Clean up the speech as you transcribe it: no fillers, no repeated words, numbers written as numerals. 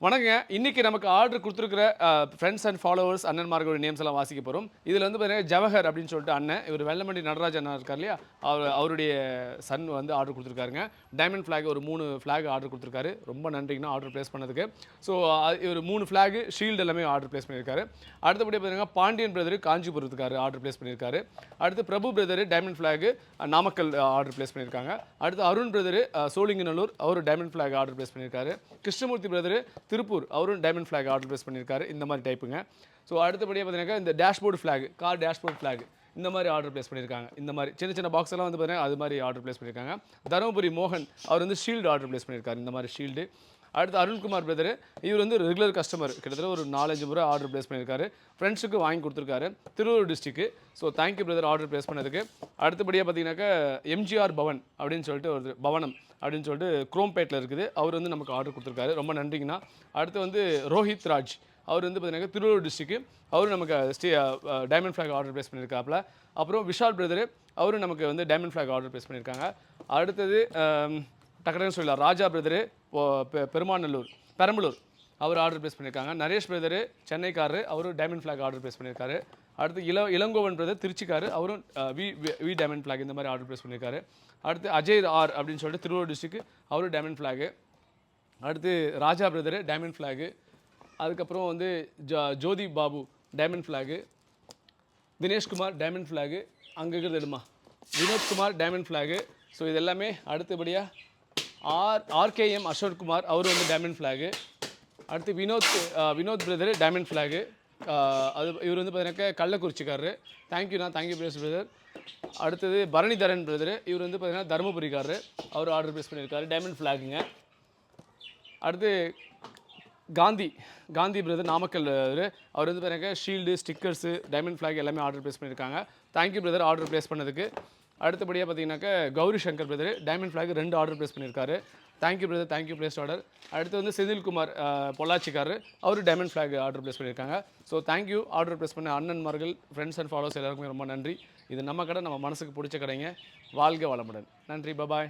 வணக்கங்க. இன்னைக்கு நமக்கு ஆர்டர் குடுத்துருக்கிற ஃபிரெண்ட்ஸ் அண்ட் ஃபாலோவர்ஸ் அண்ணன்மார்களோட நேம்ஸ் எல்லாம் வாசிக்க போறோம். இதுல வந்து பாத்தீங்கன்னா ஜவஹர் அப்படின்னு சொல்லிட்டு அண்ணன். இவர் வெல்லமண்டி நடராஜ் அண்ணா இருக்கார் இல்லையா? அவருடைய சன் வந்து ஆர்டர் குடுத்துருக்காருங்க. டைமண்ட் ஃபிளாக் ஒரு 3 ஃபிளாக் ஆர்டர் குடுத்துருக்காரு. ரொம்ப நன்றிங்கண்ணா ஆர்டர் பிளேஸ் பண்ணதுக்கு. ஸோ இவர் 3 ஃபிளாக் ஷீல்டு எல்லாமே ஆர்டர் பிளேஸ் பண்ணியிருக்காரு. அடுத்தபடியாக பார்த்தீங்கன்னா பாண்டியன் பிரதர் காஞ்சிபுரத்துக்காரு ஆர்டர் பிளேஸ் பண்ணியிருக்காரு. அடுத்து Prabhu brother diamond flag Namakkal order place பண்ணியிருக்காங்க. அடுத்து அருண் பிரதர் சோழிங்கநல்லூர் அவர் டைமண்ட் ஃபிளாக் ஆர்டர் பிளேஸ் பண்ணியிருக்காரு. கிருஷ்ணமூர்த்தி பிரதர் திருப்பூர் அவரும் டைமண்ட் ஃபிளாக் ஆர்டர் பிளேஸ் பண்ணியிருக்காரு. இந்த மாதிரி டைப்புங்க. ஸோ அடுத்தபடியாக பார்த்தீங்கன்னா இந்த dashboard flag car dashboard flag இந்த மாதிரி ஆர்டர் பிளேஸ் பண்ணியிருக்காங்க. இந்த மாதிரி சின்ன சின்ன பாக்ஸ் எல்லாம் வந்து பார்த்தீங்கன்னா அது மாதிரி ஆர்டர் பிளேஸ் பண்ணியிருக்காங்க. தருமபுரி மோகன் அவர் வந்து ஷீல்டு ஆர்டர் பிளேஸ் பண்ணியிருக்காரு. இந்த மாதிரி ஷீல்டு. அடுத்து அருண்குமார் பிரதர் இவர் வந்து ரெகுலர் கஸ்டமர் கிட்டத்தட்ட ஒரு 4-5 முறை ஆர்டர் பிளேஸ் பண்ணியிருக்காரு. ஃப்ரெண்ட்ஸுக்கு வாங்கி கொடுத்துருக்காரு Thiruvallur district. So thank you brother order place பண்ணதுக்கு. அடுத்தபடியாக பார்த்தீங்கன்னாக்கா எம்ஜிஆர் பவன் அப்படின்னு சொல்லிட்டு ஒரு பவனம் அப்படின்னு சொல்லிட்டு குரோம்பேட்டில் இருக்குது. அவர் வந்து நமக்கு ஆர்டர் கொடுத்துருக்காரு. ரொம்ப நன்றிங்கண்ணா. அடுத்து வந்து ரோஹித் ராஜ் அவர் வந்து பார்த்தீங்கன்னா திருவள்ளூர் டிஸ்ட்ரிக்ட். அவரும் நமக்கு டைமண்ட் ஃபிளாக் ஆர்டர் பிளேஸ் பண்ணியிருக்காப்புல. அப்புறம் விஷால் பிரதர் அவரும் நமக்கு வந்து டைமண்ட் ஃபிளாக் ஆர்டர் பிளேஸ் பண்ணியிருக்காங்க. அடுத்தது டக்குனு சொல்லலாம் ராஜா பிரதரு பெரம்பலூர் அவர் ஆர்டர் பிளேஸ் பண்ணியிருக்காங்க. நரேஷ் பிரதரு சென்னைக்காரரு அவரும் டைமண்ட் ஃபிளாக் ஆர்டர் பிளேஸ் பண்ணியிருக்காரு. அடுத்து இளங்கோவன் பிரதர் திருச்சிக்காரு அவரும் வி டைமண்ட் ஃபிளாக் இந்த மாதிரி ஆர்டர் பிளேஸ் பண்ணியிருக்காரு. அடுத்து அஜய் ஆர் அப்படின்னு சொல்லிட்டு திருவள்ளூர் டிஸ்ட்ரிக்ட் அவரும் டைமண்ட் ஃபிளாகு. அடுத்து ராஜா பிரதரு டைமண்ட் ஃபிளாகு. அதுக்கப்புறம் வந்து ஜோதி Babu diamond flag. Dineshkumar diamond flag. அங்கே இருக்கிறது எடுமா வினோத்குமார் டைமண்ட் ஃபிளாகு. ஸோ இது எல்லாமே அடுத்தபடியாக ஆர்கேஎம் அசோக்குமார் அவர் வந்து டைமண்ட் ஃபிளாகு. அடுத்து வினோத் பிரதர் டைமண்ட் ஃபிளாகு. அது இவர் வந்து பார்த்தீங்கன்னாக்கா கள்ளக்குறிச்சிக்காரரு. தேங்க்யூண்ணா தேங்க்யூ பிரதர். அடுத்தது பரணிதரன் பிரதர் இவர் வந்து பார்த்தீங்கன்னா தருமபுரிக்காரரு. அவர் ஆர்டர் பிளேஸ் பண்ணியிருக்காரு டைமண்ட் ஃபிளாகுங்க. அடுத்து காந்தி பிரதர் நாமக்கல் அவர் வந்து பார்த்தீங்கன்னா ஷீல்டு ஸ்டிக்கர்ஸு டைமண்ட் ஃபிளாக் எல்லாமே ஆர்டர் பிளேஸ் பண்ணியிருக்காங்க. தேங்க்யூ பிரதர் ஆர்டர் பிளேஸ் பண்ணதுக்கு. அடுத்தபடியாக பார்த்தீங்கன்னாக்கா Gowri Shankar brother diamond flag 2 order place பண்ணியிருக்காரு. Thank you brother thank you place order. அடுத்து வந்து செந்தில்குமார் பொள்ளாச்சிக்காரர் அவர் டைமண்ட் ஃபிளாக் ஆர்டர் பிளேஸ் பண்ணியிருக்காங்க. ஸோ தேங்க்யூ ஆர்டர் பிளேஸ் பண்ண அண்ணன்மார்கள் ஃப்ரெண்ட்ஸ் அண்ட் ஃபாலோவர்ஸ் எல்லாருக்குமே ரொம்ப நன்றி. இது நம்ம கடை நம்ம மனசுக்கு பிடிச்ச கடைங்க. வாழ்க வளமுடன். நன்றி. பபாய்.